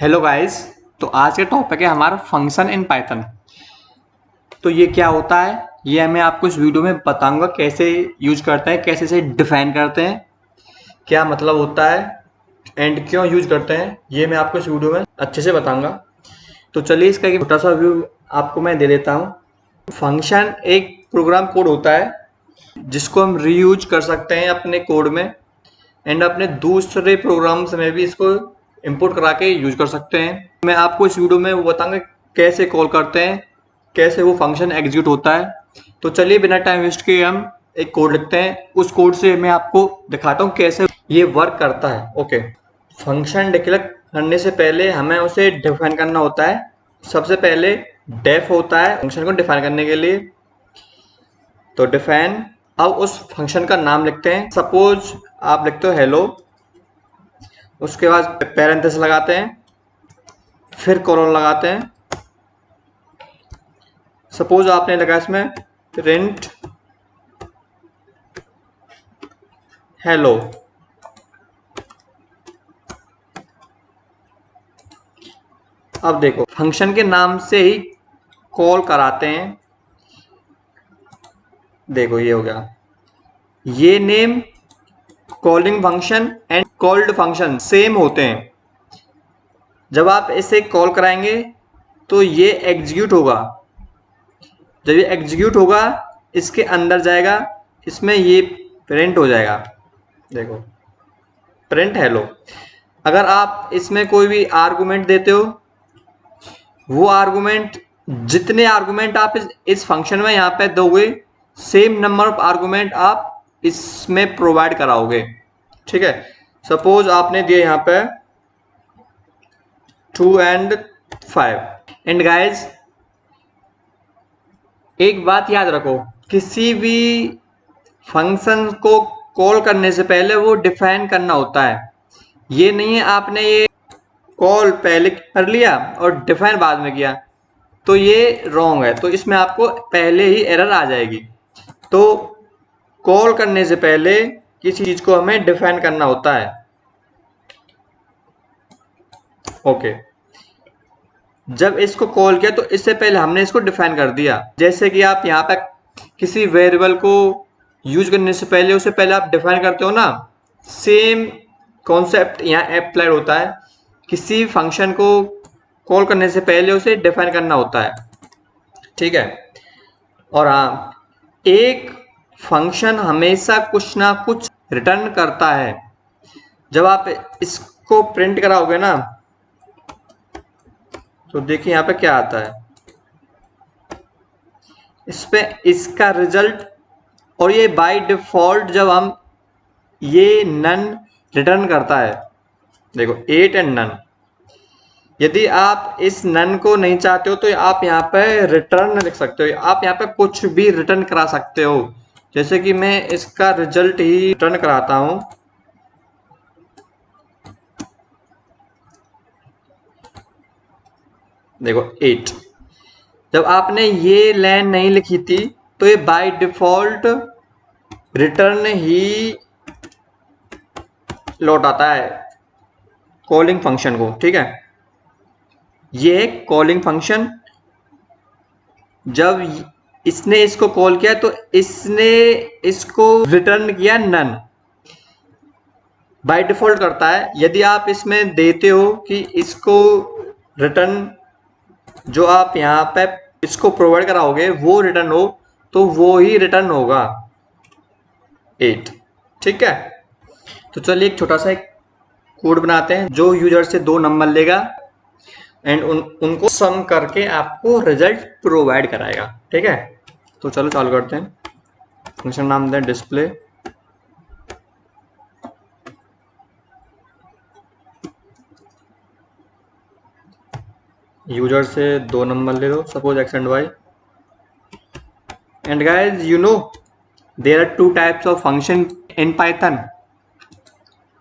Hello guys. तो आज के टॉपिक है हमारा फंक्शन इन पाइथन। तो ये क्या होता है, ये मैं आपको इस वीडियो में बताऊंगा कैसे यूज करते हैं, कैसे इसे डिफाइन करते हैं, क्या मतलब होता है एंड क्यों यूज करते हैं, ये मैं आपको इस वीडियो में अच्छे से बताऊंगा। तो चलिए इसका एक छोटा सा व्यू आपको मैं दे देता हूँ। फंक्शन एक प्रोग्राम कोड होता है जिसको हम रीयूज कर सकते हैं अपने कोड में एंड अपने दूसरे प्रोग्राम्स में भी इसको इंपोर्ट करा के यूज कर सकते हैं। मैं आपको इस वीडियो में वो बताऊंगा कैसे कॉल करते हैं, कैसे वो फंक्शन एग्जीक्यूट होता है। तो चलिए बिना टाइम वेस्ट किए हम एक कोड लिखते हैं, उस कोड से मैं आपको दिखाता हूँ कैसे ये वर्क करता है। ओके, फंक्शन डिक्लेयर करने से पहले हमें उसे डिफाइन करना होता है। सबसे पहले डेफ होता है फंक्शन को डिफाइन करने के लिए। तो डिफाइन, अब उस फंक्शन का नाम लिखते हैं। सपोज आप लिखते हो हेलो, उसके बाद पैरेंथेसिस लगाते हैं, फिर कोलन लगाते हैं। सपोज आपने लगा इसमें प्रिंट हेलो। अब देखो फंक्शन के नाम से ही कॉल कराते हैं। देखो ये हो गया, ये name calling function and called function same होते हैं। जब आप इसे कॉल कराएंगे तो ये एग्जीक्यूट होगा। जब ये एग्जीक्यूट होगा इसके अंदर जाएगा, इसमें ये प्रिंट हो जाएगा। देखो प्रिंट हेलो। अगर आप इसमें कोई भी आर्गुमेंट देते हो, वो आर्गुमेंट, जितने आर्गुमेंट आप इस फंक्शन में यहाँ पे दोगे, सेम नंबर ऑफ आर्गुमेंट आप इसमें प्रोवाइड कराओगे। ठीक है, सपोज आपने दिए यहाँ पे 2 and 5 एंड गाइज एक बात याद रखो, किसी भी फंक्शन को कॉल करने से पहले वो डिफाइन करना होता है। ये नहीं है आपने ये कॉल पहले कर लिया और डिफाइन बाद में किया, तो ये रॉन्ग है। तो इसमें आपको पहले ही एरर आ जाएगी। तो कॉल करने से पहले किसी चीज को हमें डिफाइन करना होता है। ओके, जब इसको कॉल किया तो इससे पहले हमने इसको डिफाइन कर दिया। जैसे कि आप यहाँ पे किसी वेरिएबल को यूज करने से पहले उसे पहले आप डिफाइन करते हो ना, सेम कॉन्सेप्ट यहाँ अप्लाइड होता है। किसी फंक्शन को कॉल करने से पहले उसे डिफाइन करना होता है। ठीक है, और हाँ, एक फंक्शन हमेशा कुछ ना कुछ रिटर्न करता है। जब आप इसको प्रिंट कराओगे ना, तो देखिए यहाँ पे क्या आता है, इस पे इसका रिजल्ट, और ये बाय डिफॉल्ट जब हम ये नन रिटर्न करता है। देखो 8 एंड नन। यदि आप इस नन को नहीं चाहते हो तो आप यहाँ पे रिटर्न लिख सकते हो। आप यहाँ पे कुछ भी रिटर्न करा सकते हो। जैसे कि मैं इसका रिजल्ट ही रिटर्न कराता हूं। देखो 8। जब आपने ये लाइन नहीं लिखी थी तो ये बाय डिफॉल्ट रिटर्न ही लौटाता है कॉलिंग फंक्शन को। ठीक है, ये है कॉलिंग फंक्शन। जब इसने इसको कॉल किया तो इसने इसको रिटर्न किया नन, बाय डिफॉल्ट करता है। यदि आप इसमें देते हो कि इसको रिटर्न, जो आप यहाँ पे इसको प्रोवाइड कराओगे वो रिटर्न हो, तो वो ही रिटर्न होगा 8। ठीक है, तो चलिए एक छोटा सा एक कोड बनाते हैं जो यूजर से 2 नंबर लेगा एंड उनको सम करके आपको रिजल्ट प्रोवाइड कराएगा। ठीक है, तो चलो चालू करते हैं। फंक्शन नाम दें डिस्प्ले। यूजर से 2 नंबर ले लो, suppose x and y. And guys you know there are 2 types of function in Python,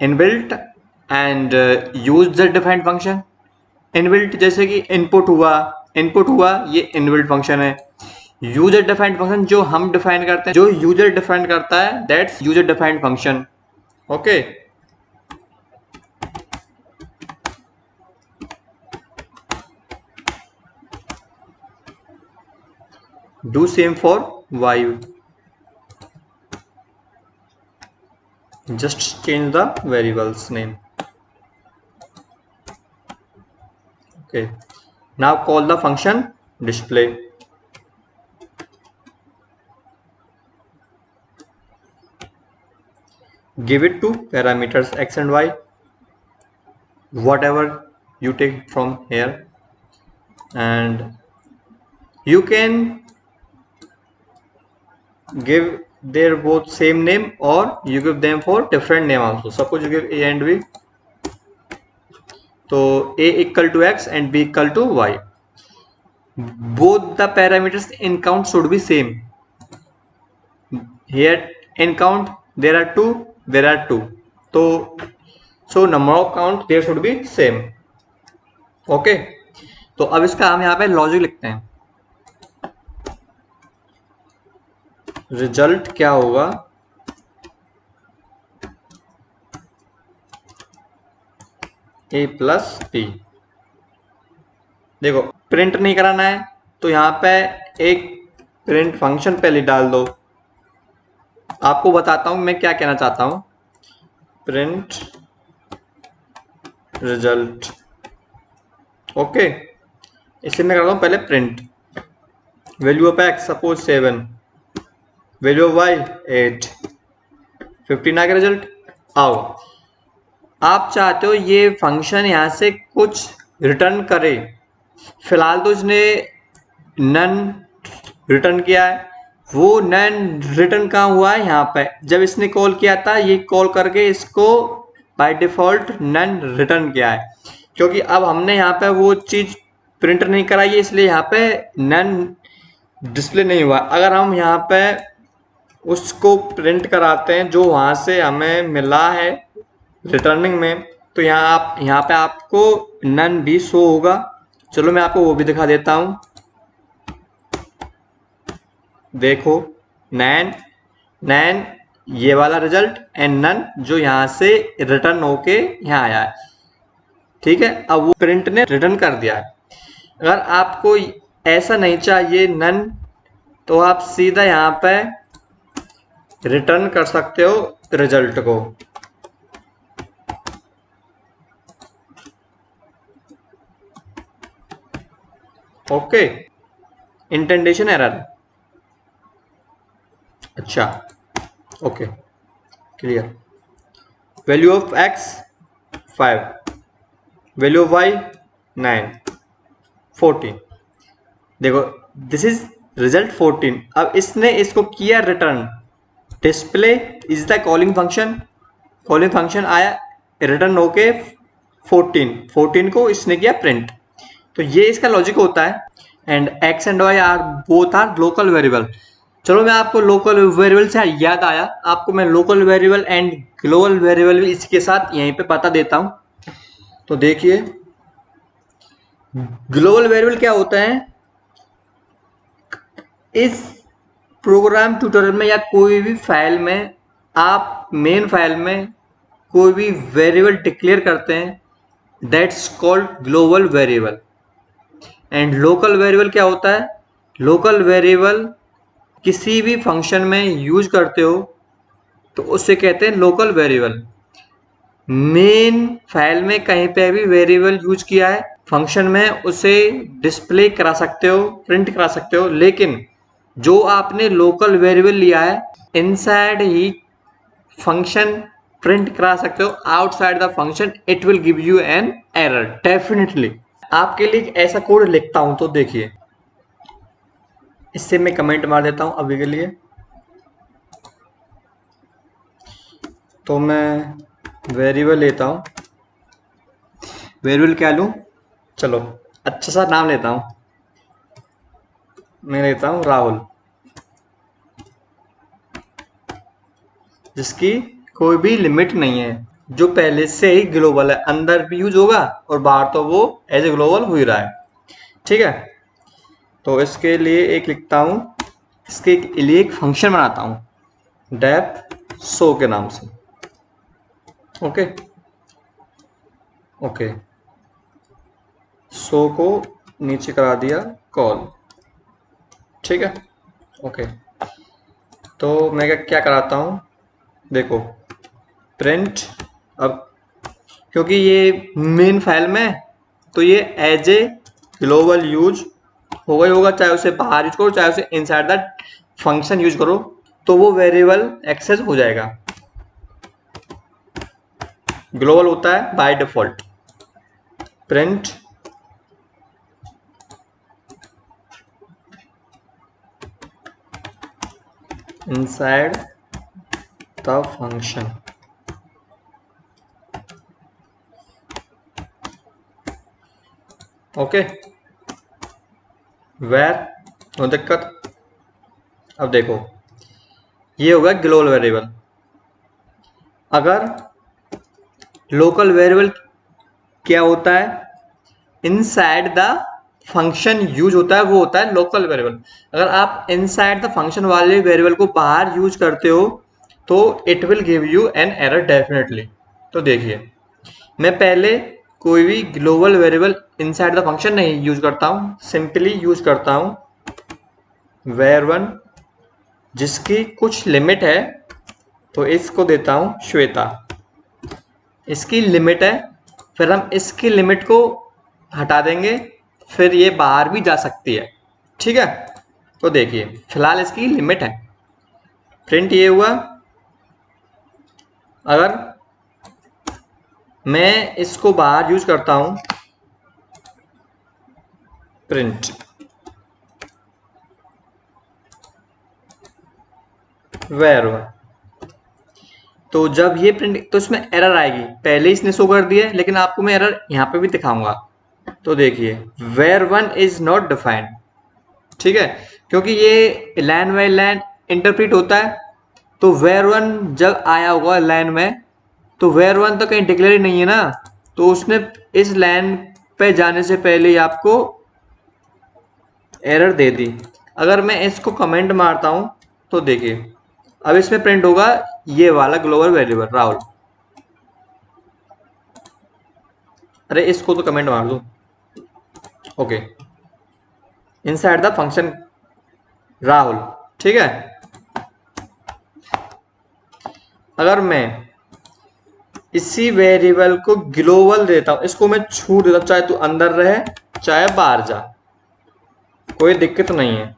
inbuilt and user defined function. Inbuilt जैसे कि इनपुट हुआ, ये इनबिल्ट फंक्शन है। यूजर डिफाइंड फंक्शन जो हम डिफाइन करते हैं, जो यूजर डिफाइन करता है, that's user defined function. Okay, do same for y, just change the variables name. Okay, now call the function display. Give it two parameters x and y, whatever you take from here, and you can give their both same name or you give them for different name also. Suppose you give a and b, so a equal to x and b equal to y. Both the parameters in count should be same. Here in count there are two, so number of count there should be same. Okay, तो अब इसका हम यहाँ पे logic लिखते हैं. Result क्या होगा, a प्लस b. देखो प्रिंट नहीं कराना है तो यहाँ पे एक प्रिंट फंक्शन पहले डाल दो. आपको बताता हूं मैं क्या कहना चाहता हूं. Print result. ओके, इसे मैं करता हूं पहले print. Value of x suppose 7, value of y 8, 15 आ गया रिजल्ट. आओ, आप चाहते हो ये फंक्शन यहाँ से कुछ रिटर्न करे. फिलहाल तो इसने नन रिटर्न किया है. वो नन रिटर्न कहाँ हुआ है, यहाँ पे जब इसने कॉल किया था, ये कॉल करके इसको बाय डिफॉल्ट नन रिटर्न किया है. क्योंकि अब हमने यहाँ पे वो चीज प्रिंट नहीं कराई है, इसलिए यहाँ पे नन डिस्प्ले नहीं हुआ. अगर हम यहाँ पे उसको प्रिंट कराते हैं जो वहां से हमें मिला है रिटर्निंग में, तो यहाँ पे आपको नन भी शो होगा. चलो मैं आपको वो भी दिखा देता हूं. देखो नैन नैन ये वाला रिजल्ट एंड नन जो यहाँ से रिटर्न होके यहाँ आया है. ठीक है, अब वो प्रिंट ने रिटर्न कर दिया है. अगर आपको ऐसा नहीं चाहिए नन, तो आप सीधा यहाँ पे रिटर्न कर सकते हो रिजल्ट को. Okay, indentation error. अच्छा, okay clear. Value of x 5, value of y 9, 14. देखो दिस इज रिजल्ट 14. अब इसने इसको किया return. Display is the calling function आया, रिटर्न होके 14 को इसने किया प्रिंट. तो ये इसका लॉजिक होता है. And x and y are both are local variable. चलो मैं आपको लोकल वेरिएबल से याद आया, आपको मैं local variable and global variable भी इसके साथ यहीं पे बता देता हूं. तो देखिए ग्लोबल वेरिएबल क्या होता है. इस प्रोग्राम ट्यूटोरियल में या कोई भी फाइल में आप मेन फाइल में कोई भी वेरिएबल डिक्लेयर करते हैं, that's called global variable. And local variable क्या होता है, लोकल वेरिएबल किसी भी फंक्शन में यूज करते हो तो उससे कहते हैं लोकल वेरिएबल. मेन फाइल में कहीं पे भी वेरिएबल यूज किया है फंक्शन में, उसे डिस्प्ले करा सकते हो, प्रिंट करा सकते हो. लेकिन जो आपने लोकल वेरिएबल लिया है इनसाइड ही फंक्शन प्रिंट करा सकते हो. Outside the function it will give you an error definitely. आपके लिए ऐसा कोड लिखता हूं तो देखिए, इससे मैं कमेंट मार देता हूं अभी के लिए. तो मैं वेरिएबल लेता हूं. वेरिएबल क्या लूं, चलो अच्छा सा नाम लेता हूं. मैं लेता हूं राहुल, जिसकी कोई भी लिमिट नहीं है, जो पहले से ही ग्लोबल है. अंदर भी यूज होगा और बाहर तो वो एज ए ग्लोबल हो ही रहा है. ठीक है, तो इसके लिए एक लिखता हूं, इसके लिए एक फंक्शन बनाता हूं डेफ शो के नाम से. ओके ओके, शो को नीचे करा दिया कॉल. ठीक है, ओके, तो मैं क्या कराता हूँ, देखो प्रिंट, अब क्योंकि ये मेन फाइल में, तो ये एज ए ग्लोबल यूज होगा ही होगा, चाहे उसे बाहर यूज करो चाहे उसे इनसाइड द फंक्शन यूज करो, तो वो वेरिएबल एक्सेस हो जाएगा। ग्लोबल होता है by default. Print inside the function, okay, where, no दिक्कत। अब देखो ये होगा ग्लोबल वेरिएबल। अगर लोकल वेरिएबल क्या होता है, इनसाइड द फंक्शन यूज होता है, वो होता है लोकल वेरिएबल। अगर आप इनसाइड द फंक्शन वाले वेरिएबल को बाहर यूज करते हो तो it will give you an error definitely. तो देखिए, मैं पहले कोई भी global variable inside the function नहीं यूज करता हूँ, सिंपली यूज करता हूँ var1 जिसकी कुछ लिमिट है, तो इसको देता हूँ श्वेता, इसकी लिमिट है, फिर हम इसकी लिमिट को हटा देंगे, फिर ये बाहर भी जा सकती है, ठीक है। तो देखिए फिलहाल इसकी लिमिट है, प्रिंट ये हुआ। अगर मैं इसको बाहर यूज करता हूं, प्रिंट var1, तो जब ये प्रिंट, तो इसमें एरर आएगी, पहले इसने शो कर दिया है लेकिन आपको मैं एरर यहाँ पे भी दिखाऊंगा। तो देखिए var1 इज नॉट डिफाइंड, ठीक है, क्योंकि ये लाइन बाय लाइन इंटरप्रेट होता है। तो var1 जब आया होगा लाइन में, तो var1 तो कहीं डिक्लेयर ही नहीं है ना, तो उसने इस लाइन पे जाने से पहले ही आपको एरर दे दी। अगर मैं इसको कमेंट मारता हूं तो देखिए अब इसमें प्रिंट होगा ये वाला ग्लोबल वेरिएबल राहुल। अरे इसको तो कमेंट मार दो, okay, inside the function Rahul, ठीक है। अगर मैं इसी वेरिएबल को ग्लोबल देता हूं, इसको मैं छूट देता हूं, चाहे तू अंदर रहे चाहे बाहर जा, कोई दिक्कत नहीं है,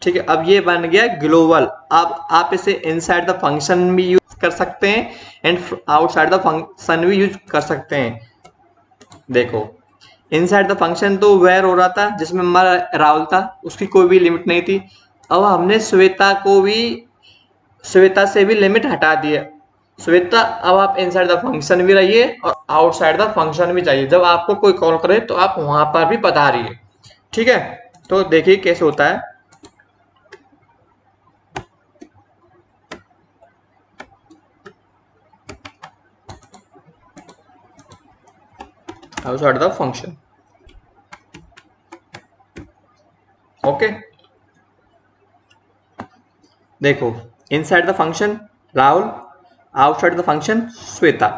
ठीक है। अब ये बन गया ग्लोबल। अब आप इसे इनसाइड द फंक्शन भी यूज कर सकते हैं एंड आउटसाइड द फंक्शन भी यूज कर सकते हैं। देखो इनसाइड द फंक्शन तो वेर हो रहा था जिसमें हमारा राहुल था, उसकी कोई भी लिमिट नहीं थी। अब हमने श्वेता से भी लिमिट हटा दी है। श्वेता अब आप इनसाइड द फंक्शन भी रहिए और आउटसाइड द फंक्शन भी चाहिए, जब आपको कोई कॉल करे तो आप वहां पर भी बता रहिए, ठीक है। तो देखिए कैसे होता है, outside the function, ओके। देखो inside the function Rahul, outside the function Shweta,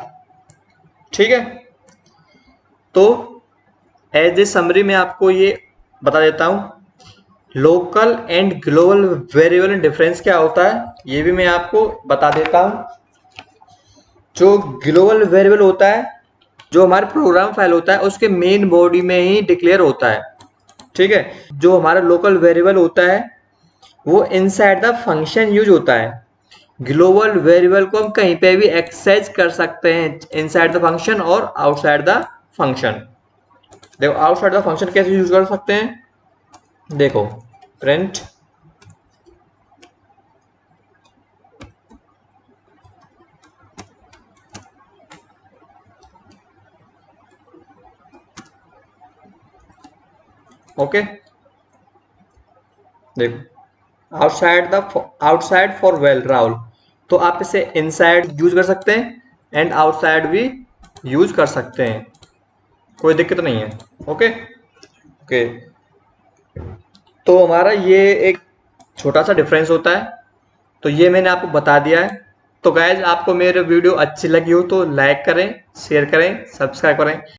ठीक है। तो एज ए समरी में आपको ये बता देता हूं, local and global variable difference क्या होता है ये भी मैं आपको बता देता हूं। जो ग्लोबल वेरिएबल होता है, जो हमारे प्रोग्राम फाइल होता है उसके मेन बॉडी में ही डिक्लेयर होता है, ठीक है। जो हमारा लोकल वेरिएबल होता है वो इनसाइड द फंक्शन यूज होता है। ग्लोबल वेरिएबल को हम कहीं पे भी एक्सेस कर सकते हैं, इनसाइड द फंक्शन और आउटसाइड द फंक्शन। देखो आउटसाइड द फंक्शन कैसे यूज कर सकते हैं, देखो प्रिंट ओके, देखो आउटसाइड फॉर वेल राहुल, तो आप इसे इनसाइड यूज कर सकते हैं एंड आउटसाइड भी यूज कर सकते हैं, कोई दिक्कत नहीं है, ओके ओके। तो हमारा ये एक छोटा सा डिफरेंस होता है, तो ये मैंने आपको बता दिया है। तो गाइज आपको मेरे वीडियो अच्छी लगी हो तो लाइक करें, शेयर करें, सब्सक्राइब करें।